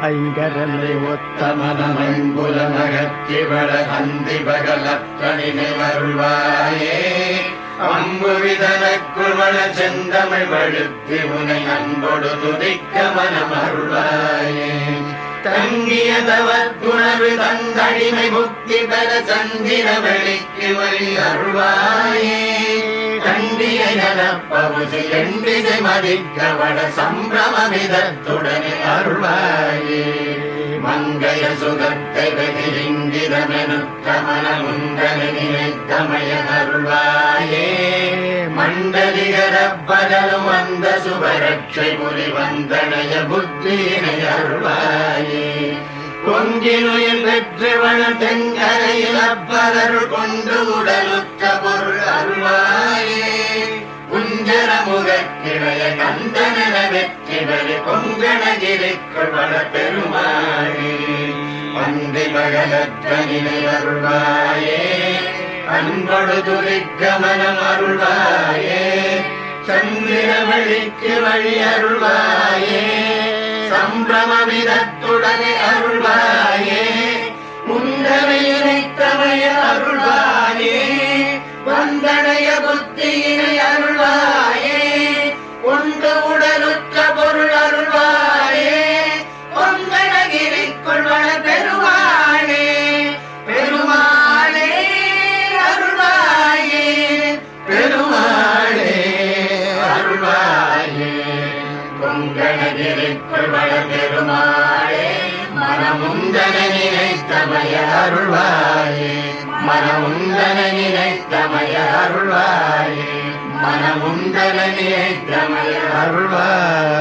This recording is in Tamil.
ஐங்கரனை ஒத்தமனமங்குல நகத்திவள கந்தி பகலத்தனினை வருள்வாயே அம்புவிதனக்குள் வள செந்தமிழ் வழுத்தி உனை அன்பொடு துதிக்க மனம் அருள்வாயே தங்கிய தவத்துணர்வு தந்தடிமை முக்தி பெற சந்திர வெளிக்கு வழி அருள்வாயே கண்டிய நனப்பவுசை எண்டிசை மதிக்க வட சம்பிரமவிதத்துடனே அருள்வாயே மங்கைய சுகத்தை வெகிரிங்கிதமெனுத்தமன முந்தனை நினைத்தமய அருள்வாயே மண்டலிகர பகலும் அந்த சுபரட்சை புலி வந்தனைய புத்தியினை அருள்வாயே பொங்கினுயில் பெற்று வள தெங்கரையில் அப்பரருள் கொண்டு உடலுற்ற பொருள் அருள்வாயே குஞ்சர முகக்கிடைய கந்தன வெற்றி வழி பொங்கணகிரிக்குள் வள பெருமாளே வந்தி மகளற்ற நிலை அருள்வாயே அன்பொடு துதிக்க மனம் அருள்வாயே சந்திர வழிக்கு வழி அருள்வாயே சம்பிரமவிதத்துடனே அருள்வாயே முந்தனையினைத்தமைய அருள்வாயே வந்தனைய புத்தியினை அருள்வாயே உண்டு உடலுற்ற பொருள் அருள்வாயே பொங்கணகிரிக்குள் வள பெருமாளே பெருமாளே அருள்வாயே பெருமாளே அருள்வாயே பொங்கணகிரிக்குள் வள பெருமாளே மனமுந்தனை நினைத்தமைய அருள்வாயே மனமுந்தனை நினைத்தமைய அருள்வாயே மனமுந்தனை நினைத்தமைய அருள்வாயே.